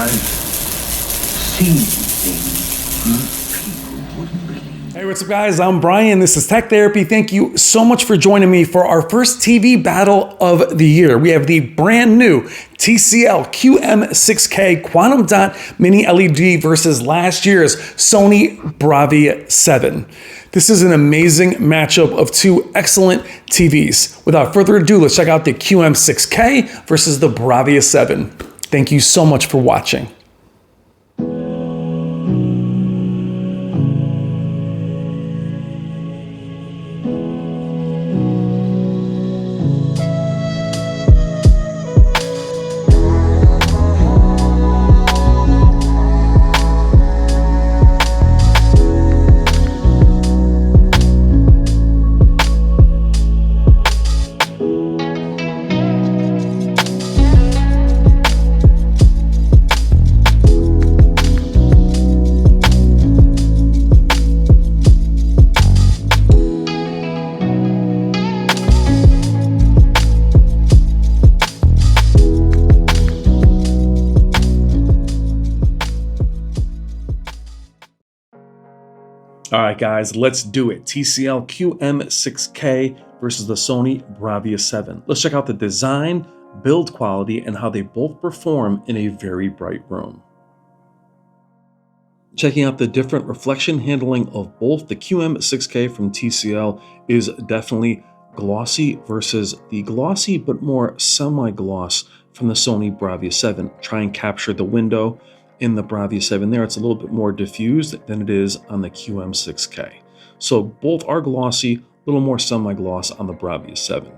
I've seen things you people wouldn't believe. Hey, what's up guys? I'm Brian. This is Tech Therapy. Thank you so much for joining me for our first TV battle of the year. We have the brand new TCL QM6K Quantum Dot Mini LED versus last year's Sony Bravia 7. This is an amazing matchup of two excellent TVs. Without further ado, let's check out the QM6K versus the Bravia 7. Thank you so much for watching. All right, guys, let's do it. TCL QM6K versus the Sony Bravia 7. Let's check out the design, build quality, and how they both perform in a very bright room. Checking out the different reflection handling of both, the QM6K from TCL is definitely glossy versus the glossy but more semi-gloss from the Sony Bravia 7. Try and capture the window. In the Bravia 7 there, it's a little bit more diffused than it is on the QM6K. So both are glossy, a little more semi-gloss on the Bravia 7.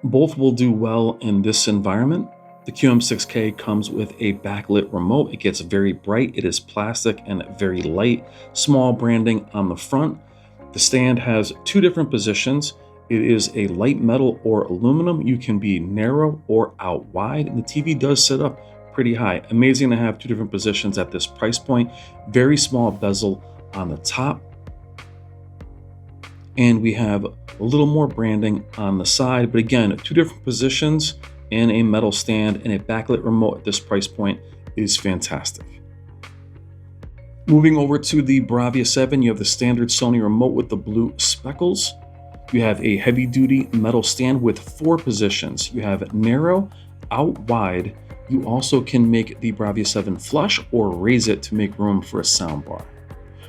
Both will do well in this environment. The QM6K comes with a backlit remote. It gets very bright. It is plastic and very light. Small branding on the front. The stand has two different positions. It is a light metal or aluminum. You can be narrow or out wide, and the TV does sit up pretty high. Amazing to have two different positions at this price point. Very small bezel on the top. And we have a little more branding on the side, but again, two different positions and a metal stand and a backlit remote at this price point is fantastic. Moving over to the Bravia 7, you have the standard Sony remote with the blue speckles. You have a heavy duty metal stand with four positions. You have narrow, out wide. You also can make the Bravia 7 flush or raise it to make room for a soundbar.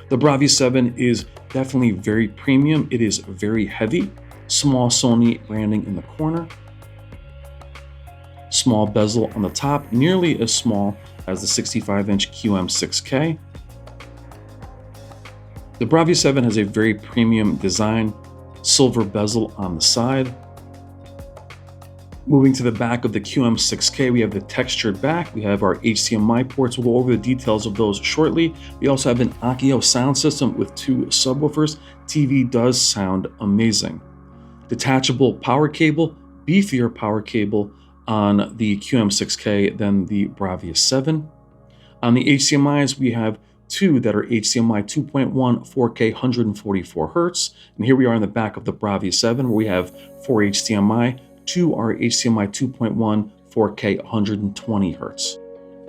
The Bravia 7 is definitely very premium. It is very heavy. Small Sony branding in the corner. Small bezel on the top, nearly as small as the 65-inch QM6K. The Bravia 7 has a very premium design. Silver bezel on the side. Moving to the back of the QM6K, we have the textured back. We have our HDMI ports. We'll go over the details of those shortly. We also have an audio sound system with two subwoofers. TV does sound amazing. Detachable power cable, beefier power cable on the QM6K than the Bravia 7. On the HDMIs, we have two that are HDMI 2.1 4K 144 Hertz. And here we are in the back of the Bravia 7 where we have four HDMI. Two are HDMI 2.1 4K 120 Hertz.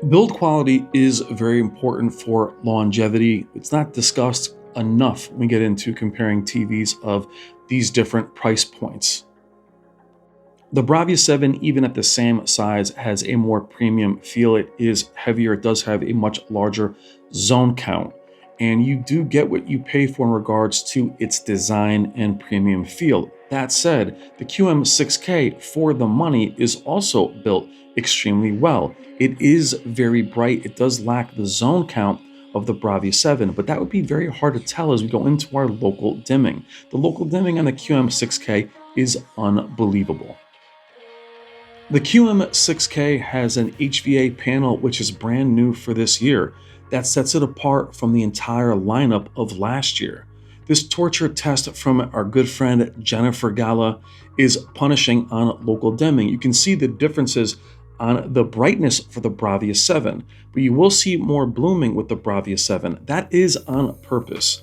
Build quality is very important for longevity. It's not discussed enough when we get into comparing TVs of these different price points. The Bravia 7, even at the same size, has a more premium feel. It is heavier. It does have a much larger zone count. And you do get what you pay for in regards to its design and premium feel. That said, the QM6K for the money is also built extremely well. It is very bright. It does lack the zone count of the Bravia 7, but that would be very hard to tell as we go into our local dimming. The local dimming on the QM6K is unbelievable. The QM6K has an HVA panel which is brand new for this year. That sets it apart from the entire lineup of last year. This torture test from our good friend Jennifer Gala is punishing on local dimming. You can see the differences on the brightness for the Bravia 7, but you will see more blooming with the Bravia 7. That is on purpose.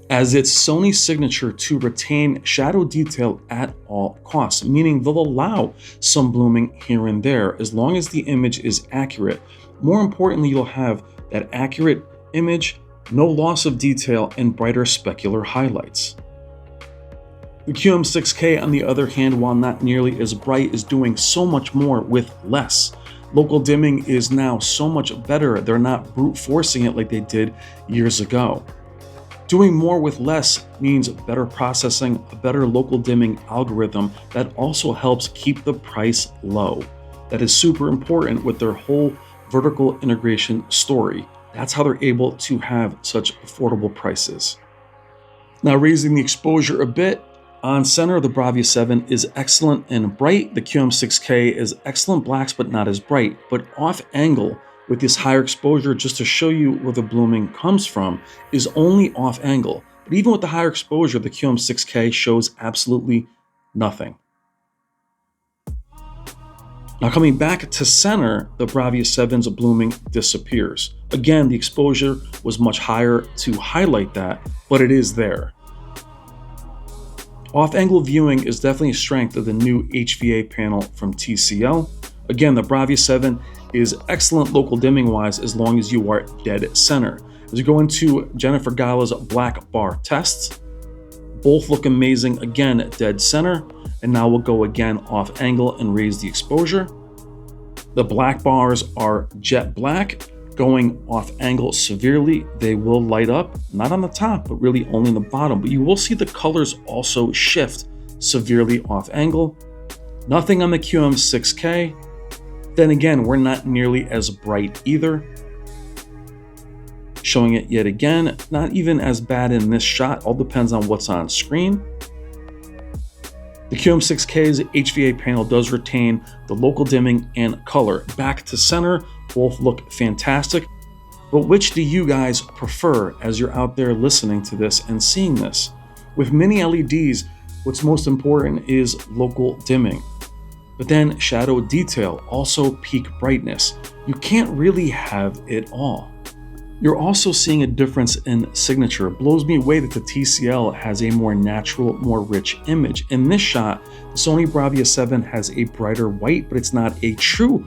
as it's Sony's signature to retain shadow detail at all costs, meaning they'll allow some blooming here and there as long as the image is accurate. More importantly, you'll have that accurate image, no loss of detail, and brighter specular highlights. The QM6K, on the other hand, while not nearly as bright, is doing so much more with less. Local dimming is now so much better. They're not brute forcing it like they did years ago. Doing more with less means better processing, a better local dimming algorithm that also helps keep the price low. That is super important with their whole vertical integration story. That's how they're able to have such affordable prices. Now, raising the exposure a bit, on center, the Bravia 7 is excellent and bright. The QM6K is excellent blacks, but not as bright. But off angle, with this higher exposure, just to show you where the blooming comes from, is only off angle. But even with the higher exposure, the QM6K shows absolutely nothing. Now, coming back to center, the Bravia 7's blooming disappears. Again, the exposure was much higher to highlight that, but it is there. Off-angle viewing is definitely a strength of the new HVA panel from TCL. Again, the Bravia 7 is excellent local dimming-wise as long as you are dead center. As we go into Jennifer Gala's black bar tests, both look amazing, again, dead center. And now we'll go again off angle and raise the exposure. The black bars are jet black. Going off angle severely, they will light up, not on the top, but really only in the bottom. But you will see the colors also shift severely off angle. Nothing on the QM6K. Then again, we're not nearly as bright either. Showing it yet again, not even as bad in this shot, all depends on what's on screen. The QM6K's HVA panel does retain the local dimming and color. Back to center, both look fantastic. But which do you guys prefer as you're out there listening to this and seeing this? With mini LEDs, what's most important is local dimming. But then shadow detail, also peak brightness. You can't really have it all. You're also seeing a difference in signature. It blows me away that the TCL has a more natural, more rich image. In this shot, the Sony Bravia 7 has a brighter white, but it's not a true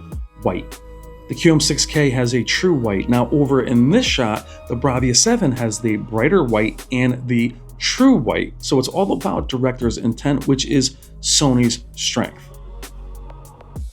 white. The QM6K has a true white. Now over in this shot, the Bravia 7 has the brighter white and the true white. So it's all about director's intent, which is Sony's strength.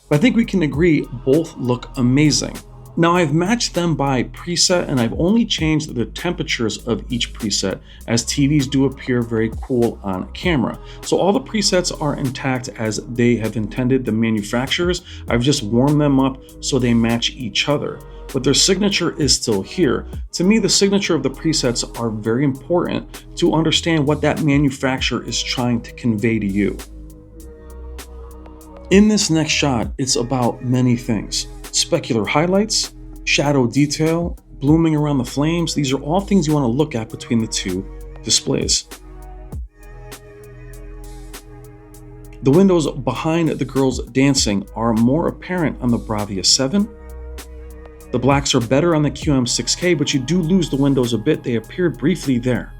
But I think we can agree both look amazing. Now I've matched them by preset and I've only changed the temperatures of each preset as TVs do appear very cool on camera. So all the presets are intact as they have intended, the manufacturers. I've just warmed them up so they match each other. But their signature is still here. To me, the signature of the presets are very important to understand what that manufacturer is trying to convey to you. In this next shot, it's about many things. Specular highlights, shadow detail, blooming around the flames. These are all things you want to look at between the two displays. The windows behind the girls dancing are more apparent on the Bravia 7. The blacks are better on the QM6K, but you do lose the windows a bit. They appeared briefly there.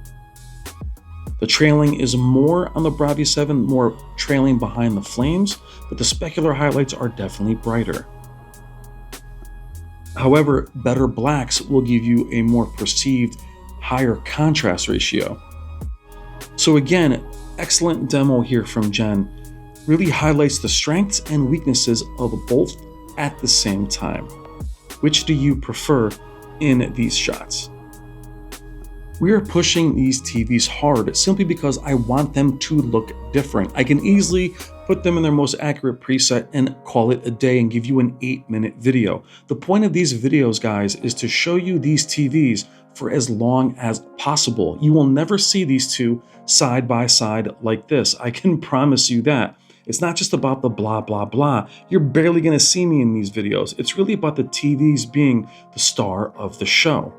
The trailing is more on the Bravia 7, more trailing behind the flames, but the specular highlights are definitely brighter. However, better blacks will give you a more perceived higher contrast ratio. So again, excellent demo here from Jen. Really highlights the strengths and weaknesses of both at the same time. Which do you prefer in these shots? We are pushing these TVs hard simply because I want them to look different. I can easily put them in their most accurate preset and call it a day and give you an 8-minute video. The point of these videos, guys, is to show you these TVs for as long as possible. You will never see these two side by side like this. I can promise you that. It's not just about the blah, blah, blah. You're barely gonna see me in these videos. It's really about the TVs being the star of the show.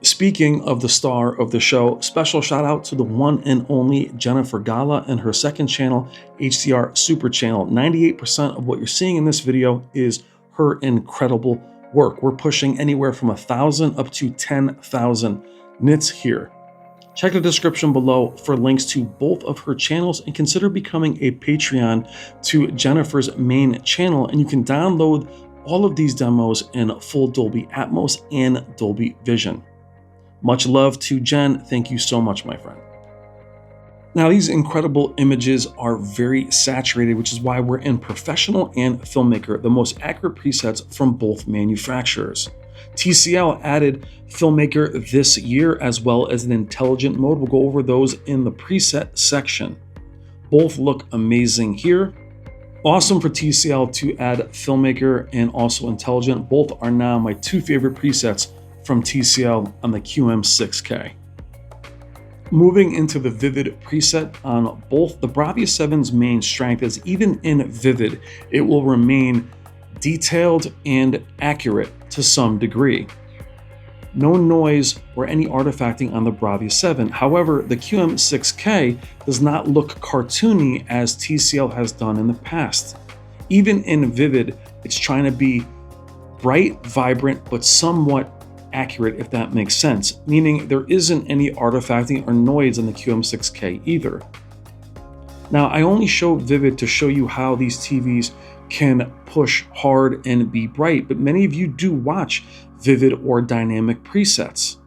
Speaking of the star of the show, special shout out to the one and only Jennifer Gala and her second channel, HDR SUPER CHANNEL. 98% of what you're seeing in this video is her incredible work. We're pushing anywhere from 1,000 up to 10,000 nits here. Check the description below for links to both of her channels and consider becoming a Patreon to Jennifer's main channel, and you can download all of these demos in full Dolby Atmos and Dolby Vision. Much love to Jen. Thank you so much, my friend. Now, these incredible images are very saturated, which is why we're in Professional and Filmmaker, the most accurate presets from both manufacturers. TCL added Filmmaker this year, as well as an intelligent mode. We'll go over those in the preset section. Both look amazing here. Awesome for TCL to add Filmmaker and also intelligent. Both are now my two favorite presets from TCL on the QM6K. Moving into the Vivid preset on both, the Bravia 7's main strength is even in Vivid, it will remain detailed and accurate to some degree. No noise or any artifacting on the Bravia 7. However, the QM6K does not look cartoony as TCL has done in the past. Even in Vivid, it's trying to be bright, vibrant, but somewhat accurate, if that makes sense, meaning there isn't any artifacting or noise in the QM6K either. Now, I only show Vivid to show you how these TVs can push hard and be bright, but many of you do watch Vivid or dynamic presets.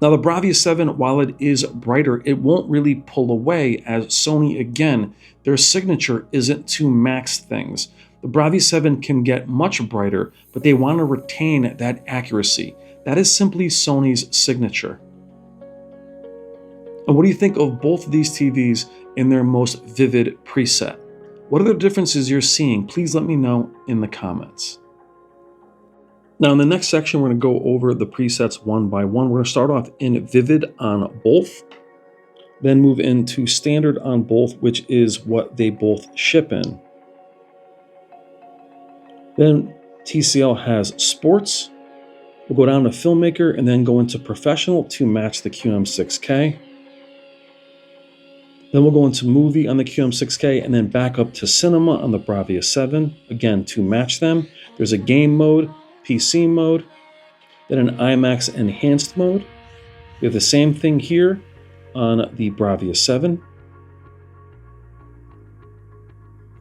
Now, the Bravia 7, while it is brighter, it won't really pull away, as Sony, again, their signature isn't to max things. The Bravia 7 can get much brighter, but they want to retain that accuracy. That is simply Sony's signature. And what do you think of both of these TVs in their most vivid preset? What are the differences you're seeing? Please let me know in the comments. Now, in the next section, we're going to go over the presets one by one. We're going to start off in Vivid on both, then move into Standard on both, which is what they both ship in. Then TCL has Sports. We'll go down to Filmmaker and then go into Professional to match the QM6K. Then we'll go into Movie on the QM6K and then back up to Cinema on the Bravia 7, again to match them. There's a Game mode, PC mode, then an IMAX Enhanced mode. We have the same thing here on the Bravia 7.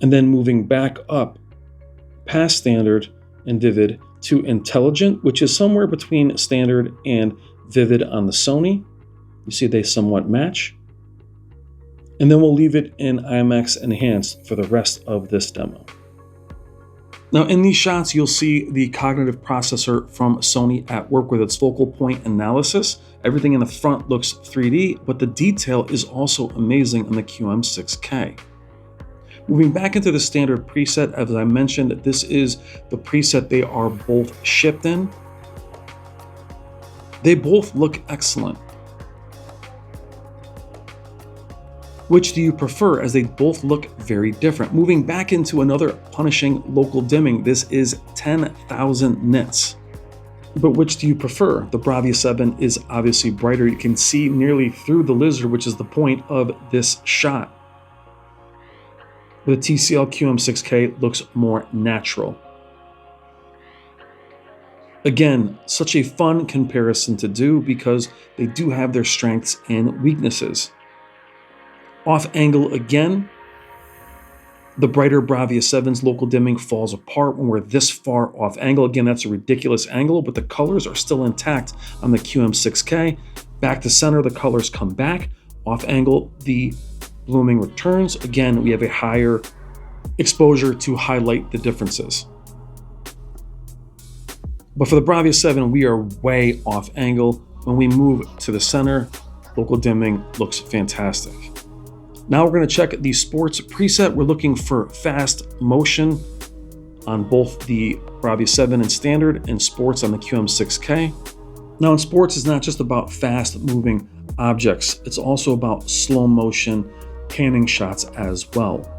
And then moving back up past Standard and Vivid to Intelligent, which is somewhere between Standard and Vivid on the Sony. You see they somewhat match. And then we'll leave it in IMAX Enhanced for the rest of this demo. Now, in these shots, you'll see the cognitive processor from Sony at work with its focal point analysis. Everything in the front looks 3D, but the detail is also amazing on the QM6K. Moving back into the Standard preset, as I mentioned, this is the preset they are both shipped in. They both look excellent. Which do you prefer, as they both look very different? Moving back into another punishing local dimming, this is 10,000 nits. But which do you prefer? The Bravia 7 is obviously brighter. You can see nearly through the lizard, which is the point of this shot. The TCL QM6K looks more natural. Again, such a fun comparison to do because they do have their strengths and weaknesses. Off angle again, the brighter Bravia 7's local dimming falls apart when we're this far off angle. Again, that's a ridiculous angle, but the colors are still intact on the QM6K. Back to center, the colors come back. Off angle, the blooming returns. Again, we have a higher exposure to highlight the differences. But for the Bravia 7, we are way off angle. When we move to the center, local dimming looks fantastic. Now we're going to check the Sports preset. We're looking for fast motion on both the Bravia 7 and Standard, and Sports on the QM6K. Now in Sports, it's not just about fast moving objects, it's also about slow motion panning shots as well.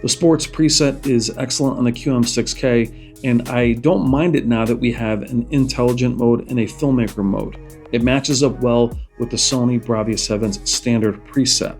The Sports preset is excellent on the QM6K, and I don't mind it now that we have an intelligent mode and a filmmaker mode. It matches up well with the Sony Bravia 7's Standard preset.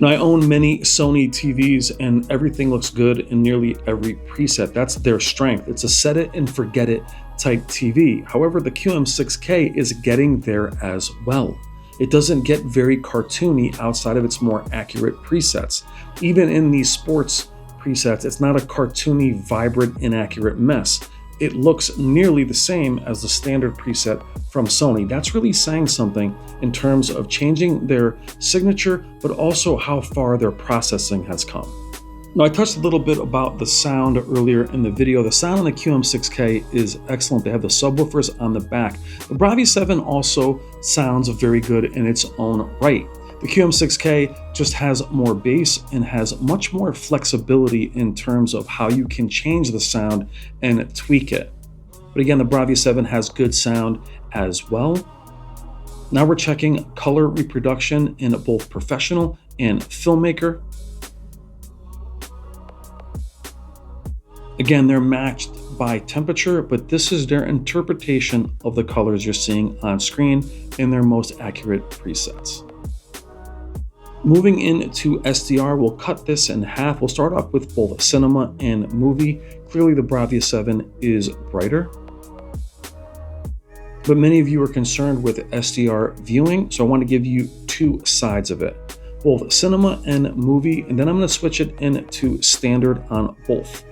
Now, I own many Sony TVs and everything looks good in nearly every preset. That's their strength. It's a set it and forget it type TV. However, the QM6K is getting there as well. It doesn't get very cartoony outside of its more accurate presets. Even in these sports presets, it's not a cartoony, vibrant, inaccurate mess. It looks nearly the same as the standard preset from Sony. That's really saying something in terms of changing their signature, but also how far their processing has come. Now, I touched a little bit about the sound earlier in the video. The sound on the QM6K is excellent. They have the subwoofers on the back. The Bravia 7 also sounds very good in its own right. The QM6K just has more bass and has much more flexibility in terms of how you can change the sound and tweak it. But again, the Bravia 7 has good sound as well. Now we're checking color reproduction in both professional and filmmaker. Again, they're matched by temperature, but this is their interpretation of the colors you're seeing on screen in their most accurate presets. Moving into SDR, we'll cut this in half. We'll start off with both cinema and movie. Clearly the Bravia 7 is brighter, but many of you are concerned with SDR viewing, so I want to give you two sides of it, both cinema and movie, and then I'm going to switch it into standard on both.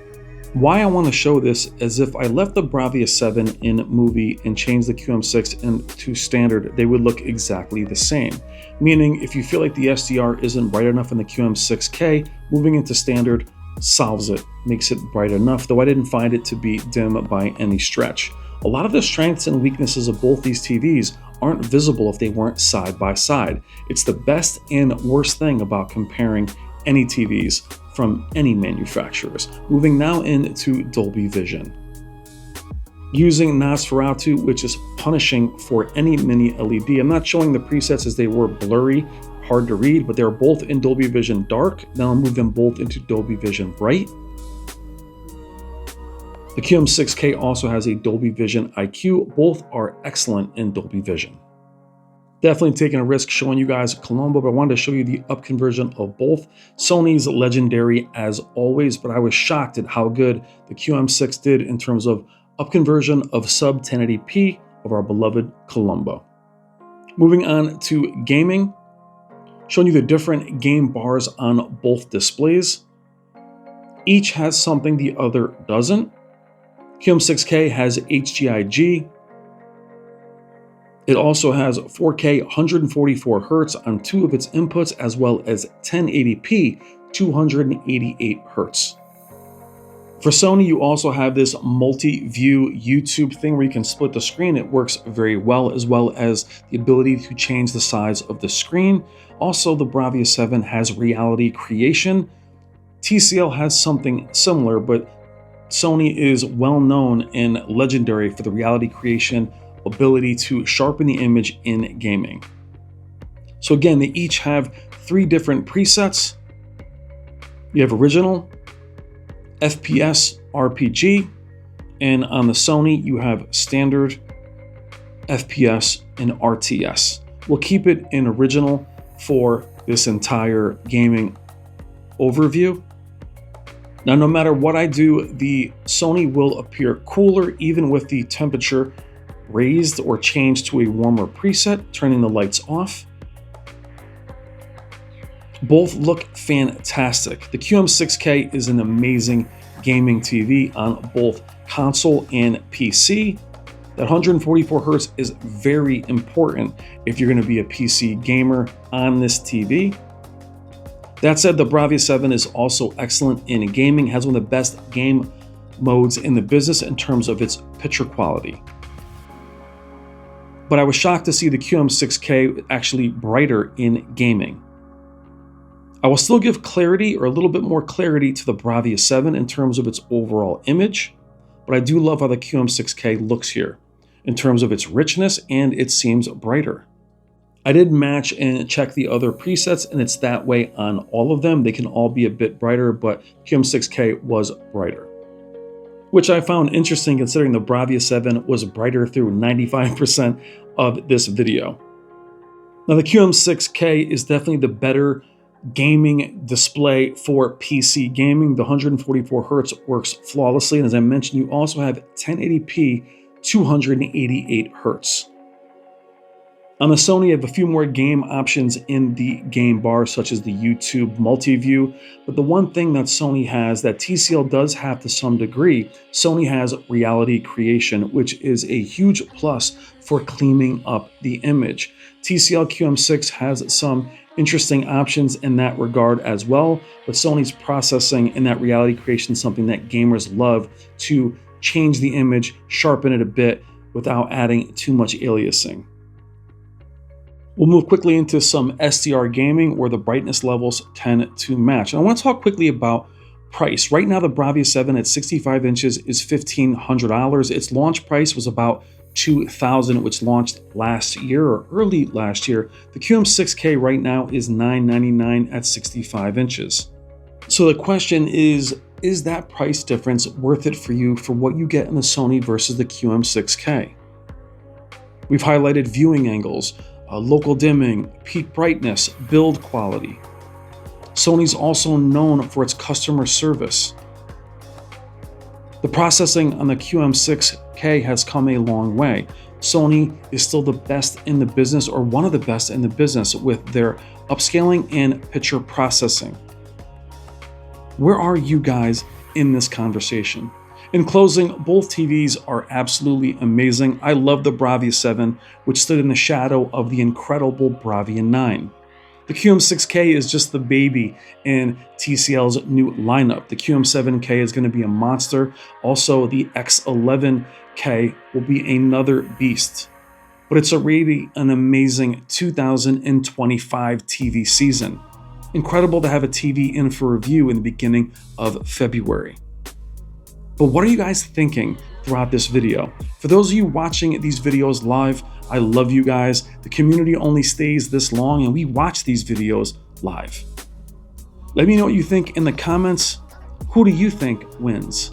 Why I want to show this is if I left the Bravia 7 in movie and changed the QM6 into standard, they would look exactly the same. Meaning, if you feel like the SDR isn't bright enough in the QM6K, moving into standard solves it, makes it bright enough, though I didn't find it to be dim by any stretch. A lot of the strengths and weaknesses of both these TVs aren't visible if they weren't side by side. It's the best and worst thing about comparing any TVs from any manufacturers. Moving now into Dolby Vision. Using Nosferatu, which is punishing for any mini LED. I'm not showing the presets as they were blurry, hard to read, but they're both in Dolby Vision Dark. Now I'll move them both into Dolby Vision Bright. The QM6K also has a Dolby Vision IQ. Both are excellent in Dolby Vision. Definitely taking a risk showing you guys Colombo, but I wanted to show you the up conversion of both. Sony's legendary as always, but I was shocked at how good the QM6 did in terms of up conversion of sub 1080p of our beloved Colombo. Moving on to gaming, showing you the different game bars on both displays. Each has something the other doesn't. QM6K has HDIG. It also has 4K 144 Hz on two of its inputs, as well as 1080p 288 Hz. For Sony, you also have this multi-view YouTube thing where you can split the screen. It works very well, as the ability to change the size of the screen. Also, the Bravia 7 has reality creation. TCL has something similar, but Sony is well known and legendary for the reality creation ability to sharpen the image in gaming. So again, they each have three different presets. You have original, FPS, RPG, and on the Sony, you have standard, FPS, and RTS. We'll keep it in original for this entire gaming overview. Now, no matter what I do, the Sony will appear cooler even with the temperature raised or changed to a warmer preset, turning the lights off. Both look fantastic. The QM6K is an amazing gaming TV on both console and PC. That 144 Hz is very important if you're going to be a PC gamer on this TV. That said, the Bravia 7 is also excellent in gaming, has one of the best game modes in the business in terms of its picture quality. But I was shocked to see the QM6K actually brighter in gaming. I will still give clarity, or a little bit more clarity, to the Bravia 7 in terms of its overall image, but I do love how the QM6K looks here in terms of its richness, and it seems brighter. I did match and check the other presets, and it's that way on all of them. They can all be a bit brighter, but QM6K was brighter, which I found interesting considering the Bravia 7 was brighter through 95% of this video. Now, the QM6K is definitely the better gaming display for PC gaming. The 144 Hz works flawlessly, and as I mentioned, you also have 1080p 288 Hz. On the Sony, you have a few more game options in the game bar, such as the YouTube multi-view, but the one thing that Sony has that TCL does have to some degree, Sony has reality creation, which is a huge plus for cleaning up the image. TCL QM6 has some interesting options in that regard as well, but Sony's processing in that reality creation is something that gamers love to change the image, sharpen it a bit without adding too much aliasing. We'll move quickly into some SDR gaming where the brightness levels tend to match. And I want to talk quickly about price. Right now, the Bravia 7 at 65 inches is $1,500. Its launch price was about $2,000, which launched last year or early last year. The QM6K right now is $999 at 65 inches. So the question is that price difference worth it for you for what you get in the Sony versus the QM6K? We've highlighted viewing angles, local dimming, peak brightness, build quality. Sony's also known for its customer service. The processing on the QM6K has come a long way. Sony is still the best in the business, or one of the best in the business, with their upscaling and picture processing. Where are you guys in this conversation? In closing, both TVs are absolutely amazing. I love the Bravia 7, which stood in the shadow of the incredible Bravia 9. The QM6K is just the baby in TCL's new lineup. The QM7K is going to be a monster. Also, the X11K will be another beast. But it's already an amazing 2025 TV season. Incredible to have a TV in for review in the beginning of February. But what are you guys thinking throughout this video? For those of you watching these videos live, I love you guys. The community only stays this long and we watch these videos live. Let me know what you think in the comments. Who do you think wins?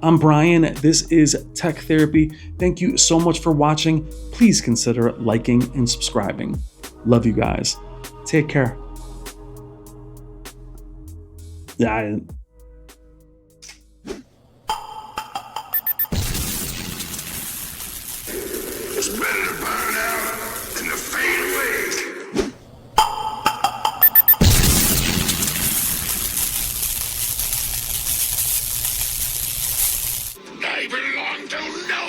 I'm Brian. This is Tech Therapy. Thank you so much for watching. Please consider liking and subscribing. Love you guys. Take care. Yeah. It's better to burn out than to fade away. I belong to no